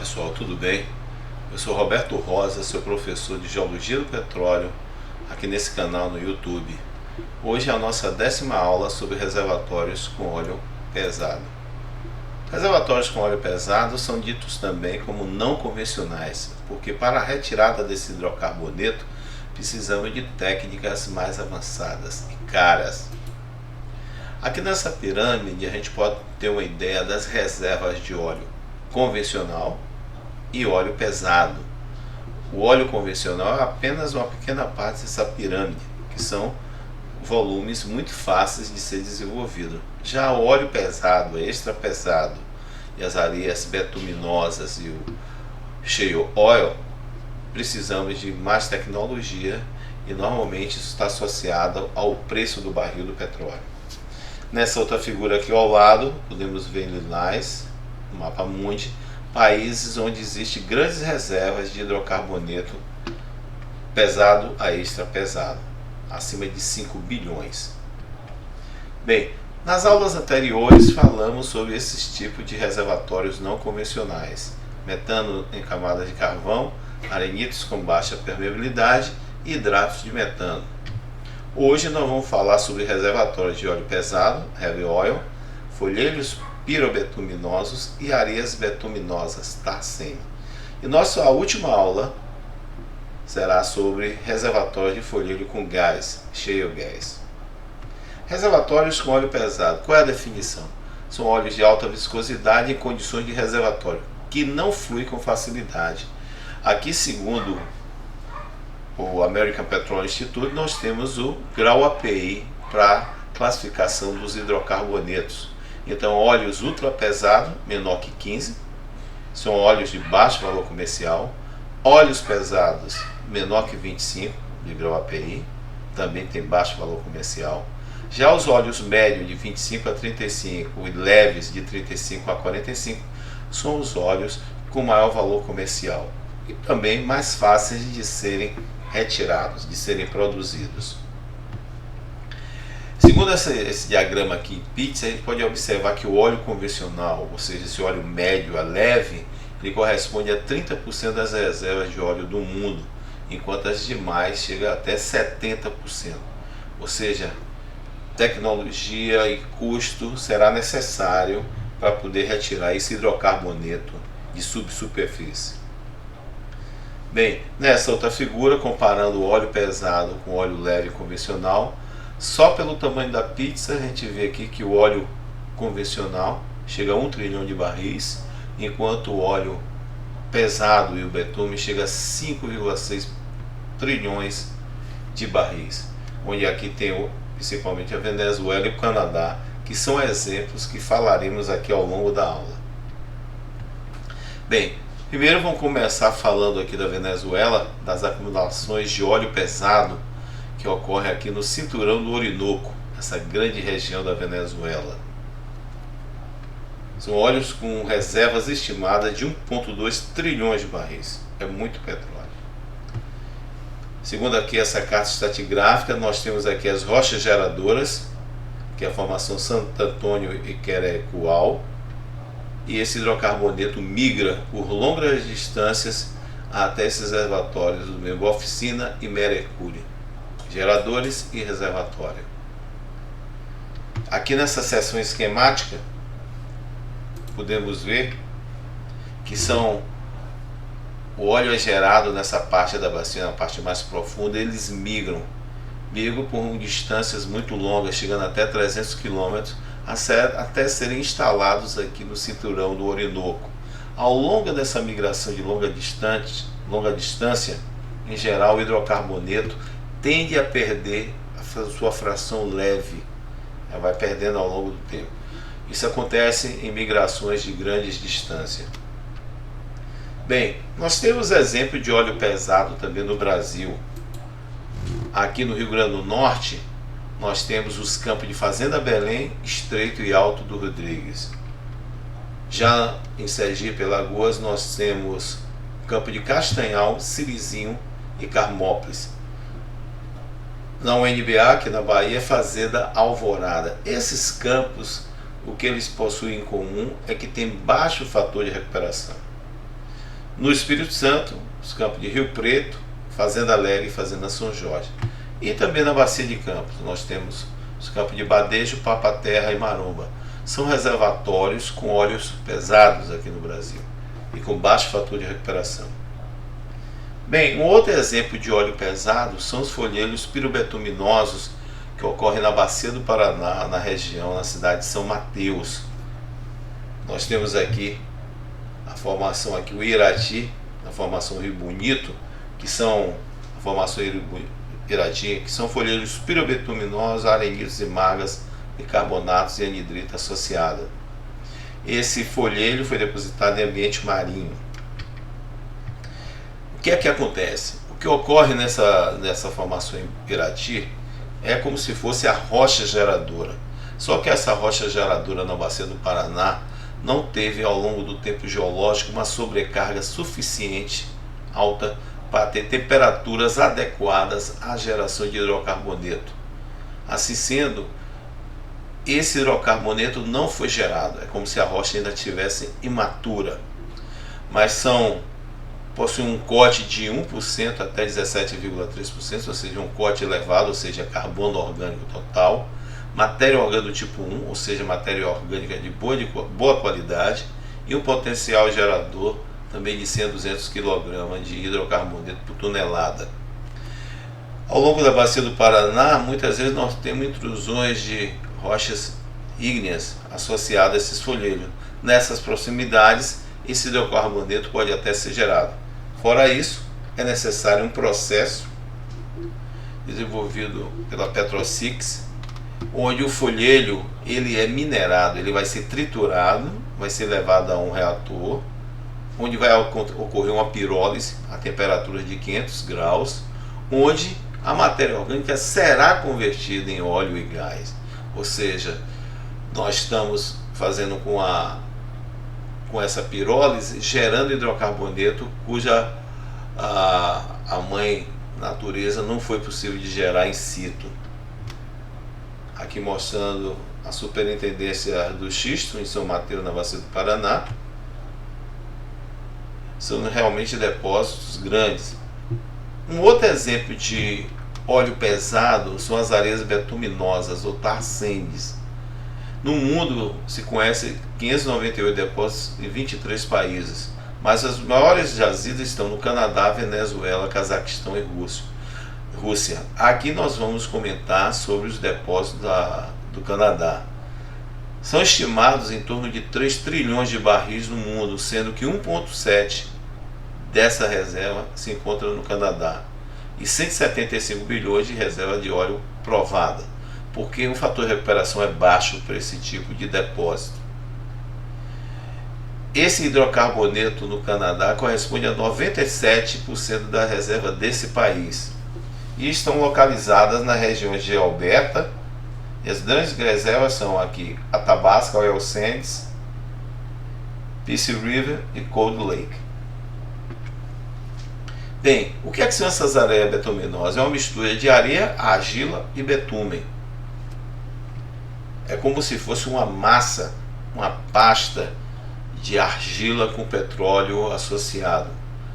pessoal, tudo bem? Eu sou Roberto Rosa, seu professor de Geologia do Petróleo, aqui nesse canal no YouTube. Hoje é a nossa 10ª aula sobre reservatórios com óleo pesado. Reservatórios com óleo pesado são ditos também como não convencionais, porque para a retirada desse hidrocarboneto precisamos de técnicas mais avançadas e caras. Aqui nessa pirâmide a gente pode ter uma ideia das reservas de óleo convencional e óleo pesado. O óleo convencional é apenas uma pequena parte dessa pirâmide, que são volumes muito fáceis de ser desenvolvido. Já o óleo pesado, extra pesado, e as areias betuminosas e o shale oil, precisamos de mais tecnologia e normalmente isso está associado ao preço do barril do petróleo. Nessa outra figura aqui ao lado, podemos ver em lilás, no mapa mundi, países onde existem grandes reservas de hidrocarboneto pesado a extra pesado, acima de 5 bilhões. Bem, nas aulas anteriores falamos sobre esses tipos de reservatórios não convencionais: metano em camadas de carvão, arenitos com baixa permeabilidade e hidratos de metano. Hoje nós vamos falar sobre reservatórios de óleo pesado, heavy oil, folheiros pirobetuminosos e areias betuminosas, tar sand. E nossa última aula será sobre reservatórios de folheiro com gás, shale gas. Reservatórios com óleo pesado, qual é a definição? São óleos de alta viscosidade em condições de reservatório, que não fluem com facilidade. Aqui, segundo o American Petroleum Institute, nós temos o grau API para classificação dos hidrocarbonetos. Então, óleos ultra pesados, menor que 15, são óleos de baixo valor comercial. Óleos pesados, menor que 25 de grau API, também tem baixo valor comercial. Já os óleos médios de 25 a 35 e leves de 35 a 45 são os óleos com maior valor comercial e também mais fáceis de serem retirados, de serem produzidos. Segundo esse diagrama aqui em pizza, a gente pode observar que o óleo convencional, ou seja, esse óleo médio a leve, ele corresponde a 30% das reservas de óleo do mundo, enquanto as demais chegam até 70%. Ou seja, tecnologia e custo será necessário para poder retirar esse hidrocarboneto de subsuperfície. Bem, nessa outra figura, comparando o óleo pesado com o óleo leve convencional, só pelo tamanho da pizza a gente vê aqui que o óleo convencional chega a 1 trilhão de barris, enquanto o óleo pesado e o betume chega a 5,6 trilhões de barris, onde aqui tem principalmente a Venezuela e o Canadá, que são exemplos que falaremos aqui ao longo da aula. Bem, primeiro vamos começar falando aqui da Venezuela, das acumulações de óleo pesado que ocorre aqui no cinturão do Orinoco, essa grande região da Venezuela. São óleos com reservas estimadas de 1,2 trilhões de barris. É muito petróleo. Segundo aqui essa carta estratigráfica, nós temos aqui as rochas geradoras, que é a formação Santo Antônio e Querecual, e esse hidrocarboneto migra por longas distâncias até esses reservatórios do mesmo Oficina e Mercúrio, geradores e reservatório. Aqui nessa seção esquemática podemos ver que o óleo é gerado nessa parte da bacia, na parte mais profunda. Eles migram por distâncias muito longas, chegando até 300 km, até serem instalados aqui no cinturão do Orinoco. Ao longo dessa migração de longa distância, em geral o hidrocarboneto tende a perder a sua fração leve, ela vai perdendo ao longo do tempo. Isso acontece em migrações de grandes distâncias. Bem, nós temos exemplo de óleo pesado também no Brasil. Aqui no Rio Grande do Norte, nós temos os campos de Fazenda Belém, Estreito e Alto do Rodrigues. Já em Sergipe e Alagoas, nós temos o campo de Castanhal, Sirizinho e Carmópolis. Na UNBA, aqui na Bahia, é Fazenda Alvorada. Esses campos, o que eles possuem em comum é que tem baixo fator de recuperação. No Espírito Santo, os campos de Rio Preto, Fazenda Alegre e Fazenda São Jorge. E também na Bacia de Campos, nós temos os campos de Badejo, Papa-Terra e Maromba. São reservatórios com óleos pesados aqui no Brasil e com baixo fator de recuperação. Bem, um outro exemplo de óleo pesado são os folheiros pirobetuminosos que ocorrem na Bacia do Paraná, na região, na cidade de São Mateus. Nós temos aqui a formação aqui, o Irati, a formação Rio Bonito, que são a formação Irati, que são folheiros pirobetuminosos, arenitos e margas, bicarbonatos e anidrita associada. Esse folheiro foi depositado em ambiente marinho. O que é que acontece? O que ocorre nessa formação Irati é como se fosse a rocha geradora. Só que essa rocha geradora na Bacia do Paraná não teve ao longo do tempo geológico uma sobrecarga suficiente alta para ter temperaturas adequadas à geração de hidrocarboneto. Assim sendo, esse hidrocarboneto não foi gerado, é como se a rocha ainda estivesse imatura, mas possui um corte de 1% até 17,3%, ou seja, um corte elevado, ou seja, carbono orgânico total, matéria orgânica do tipo 1, ou seja, matéria orgânica de boa qualidade, e um potencial gerador também de 100 a 200 kg de hidrocarboneto por tonelada. Ao longo da Bacia do Paraná, muitas vezes nós temos intrusões de rochas ígneas associadas a esses folheiros. Nessas proximidades, esse hidrocarboneto pode até ser gerado. Fora isso, é necessário um processo desenvolvido pela Petrosix, onde o folheiro ele é minerado, ele vai ser triturado, vai ser levado a um reator, onde vai ocorrer uma pirólise a temperatura de 500 graus, onde a matéria orgânica será convertida em óleo e gás. Ou seja, nós estamos fazendo com essa pirólise, gerando hidrocarboneto cuja a mãe natureza não foi possível de gerar in situ. Aqui mostrando a superintendência do xisto em São Mateus, na Bacia do Paraná. São realmente depósitos grandes. Um outro exemplo de óleo pesado são as areias betuminosas ou tar sands. No mundo se conhece 598 depósitos em 23 países, mas as maiores jazidas estão no Canadá, Venezuela, Cazaquistão e Rússia. Aqui nós vamos comentar sobre os depósitos do Canadá. São estimados em torno de 3 trilhões de barris no mundo, sendo que 1,7 dessa reserva se encontra no Canadá e 175 bilhões de reserva de óleo provada, porque o fator de recuperação é baixo para esse tipo de depósito. Esse hidrocarboneto no Canadá corresponde a 97% da reserva desse país e estão localizadas na região de Alberta. E as grandes reservas são aqui Athabasca Oil Sands, Peace River e Cold Lake. Bem, o que são essas areias betuminosas? É uma mistura de areia, argila e betume. É como se fosse uma massa, uma pasta de argila com petróleo associado.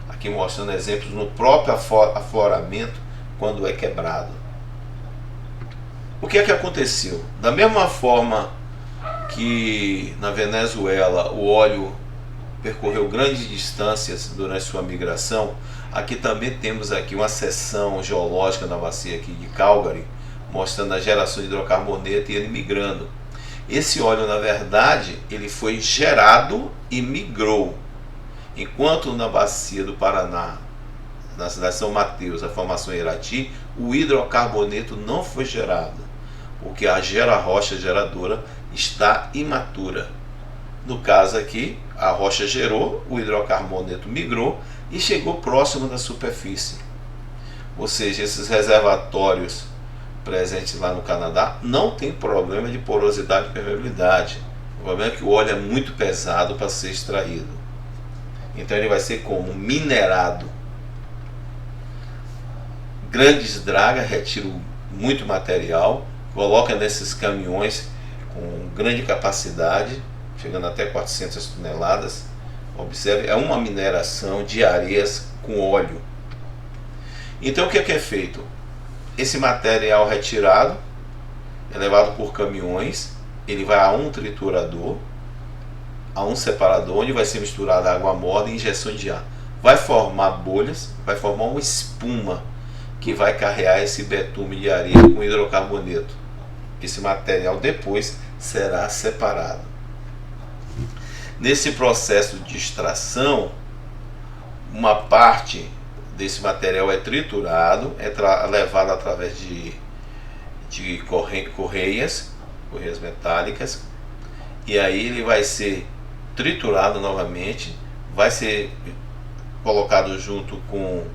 Aqui mostrando exemplos no próprio afloramento quando é quebrado. O que aconteceu? Da mesma forma que na Venezuela o óleo percorreu grandes distâncias durante sua migração, aqui também temos aqui uma seção geológica na bacia aqui de Calgary, mostrando a geração de hidrocarboneto e ele migrando. Esse óleo, na verdade, ele foi gerado e migrou, enquanto na bacia do Paraná, na cidade de São Mateus, a formação Irati, o hidrocarboneto não foi gerado, porque a rocha geradora está imatura. No caso aqui, a rocha gerou, o hidrocarboneto migrou e chegou próximo da superfície. Ou seja, esses reservatórios presentes lá no Canadá não tem problema de porosidade e permeabilidade. O problema é que o óleo é muito pesado para ser extraído. Então ele vai ser como minerado. Grandes dragas retiram muito material, coloca nesses caminhões com grande capacidade, chegando até 400 toneladas, Observe, é uma mineração de areias com óleo. Então o que é feito? Esse material retirado é levado por caminhões, ele vai a um triturador, a um separador, onde vai ser misturada água morna e injeção de ar. Vai formar bolhas, vai formar uma espuma que vai carregar esse betume de areia com hidrocarboneto. Esse material depois será separado. Nesse processo de extração, uma parte desse material é triturado, é levado através de correias metálicas, e aí ele vai ser triturado novamente, vai ser colocado junto com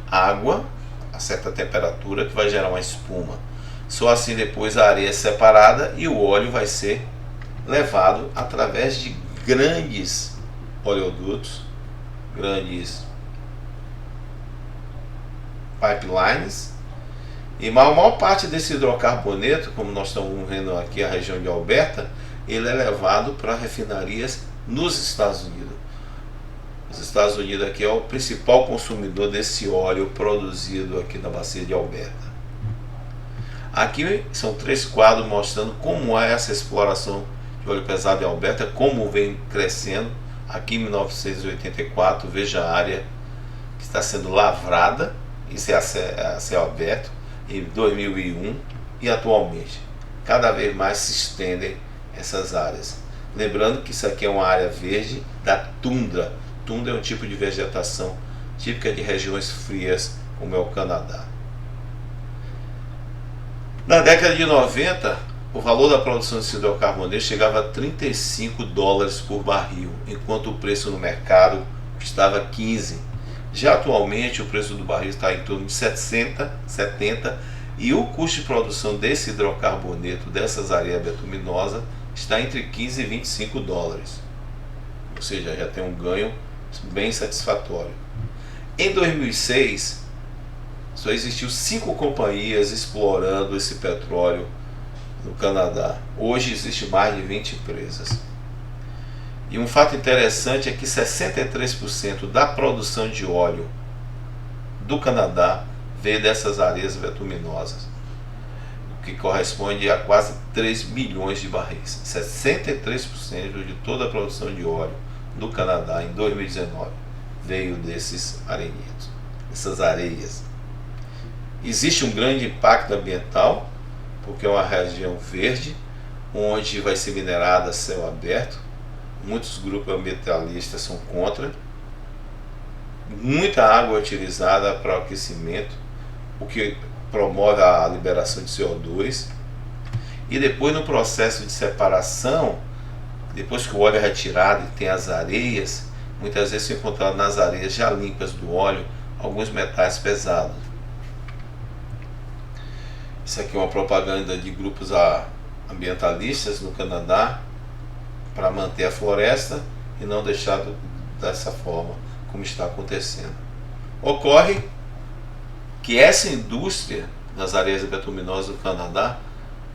água a certa temperatura, que vai gerar uma espuma. Só assim depois a areia é separada e o óleo vai ser levado através de grandes oleodutos, grandes pipelines, e a maior parte desse hidrocarboneto, como nós estamos vendo aqui a região de Alberta, ele é levado para refinarias nos Estados Unidos. Os Estados Unidos aqui é o principal consumidor desse óleo produzido aqui na bacia de Alberta. Aqui são 3 quadros mostrando como é essa exploração de óleo pesado em Alberta, como vem crescendo. Aqui em 1984, veja a área que está sendo lavrada, isso é a céu aberto, em 2001 e atualmente. Cada vez mais se estendem essas áreas. Lembrando que isso aqui é uma área verde da tundra. Tundra é um tipo de vegetação típica de regiões frias, como é o Canadá. Na década de 90, o valor da produção de hidrocarbonetos chegava a $35 por barril, enquanto o preço no mercado estava 15. Já atualmente o preço do barril está em torno de 70, e o custo de produção desse hidrocarboneto, dessas areias betuminosas, está entre 15 e $25. Ou seja, já tem um ganho bem satisfatório. Em 2006, só existiu 5 companhias explorando esse petróleo no Canadá. Hoje existe mais de 20 empresas. E um fato interessante é que 63% da produção de óleo do Canadá veio dessas areias betuminosas, o que corresponde a quase 3 milhões de barris. 63% de toda a produção de óleo do Canadá em 2019 veio desses arenhetos, dessas areias. Existe um grande impacto ambiental, porque é uma região verde, onde vai ser minerada a céu aberto. Muitos grupos ambientalistas são contra. Muita água é utilizada para o aquecimento, o que promove a liberação de CO2. E depois, no processo de separação, depois que o óleo é retirado e tem as areias, muitas vezes são encontrados nas areias já limpas do óleo alguns metais pesados. Isso aqui é uma propaganda de grupos ambientalistas no Canadá para manter a floresta e não deixar dessa forma como está acontecendo. Ocorre que essa indústria das areias betuminosas do Canadá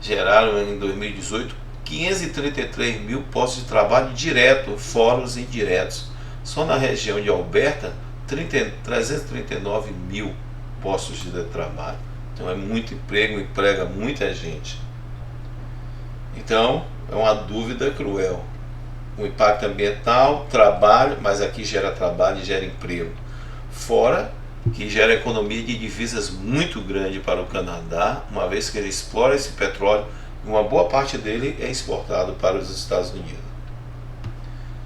geraram em 2018 533 mil postos de trabalho direto, fora os indiretos. Só na região de Alberta, 339 mil postos de trabalho. Então é muito emprego, emprega muita gente. Então é uma dúvida cruel. O impacto ambiental, trabalho, mas aqui gera trabalho e gera emprego. Fora que gera economia de divisas muito grande para o Canadá, uma vez que ele explora esse petróleo e uma boa parte dele é exportado para os Estados Unidos.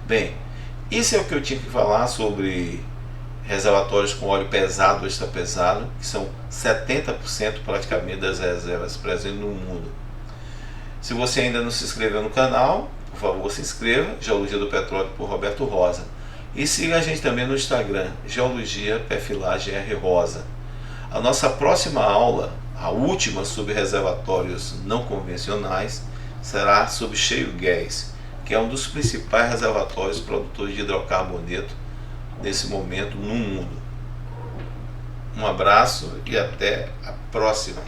Bem, isso é o que eu tinha que falar sobre reservatórios com óleo pesado ou extra pesado, que são 70% praticamente das reservas presentes no mundo. Se você ainda não se inscreveu no canal, por favor se inscreva, Geologia do Petróleo por Roberto Rosa. E siga a gente também no Instagram, Geologia PFLA GR Rosa. A nossa próxima aula, a última sobre reservatórios não convencionais, será sobre shale gas, que é um dos principais reservatórios produtores de hidrocarboneto nesse momento no mundo. Um abraço e até a próxima.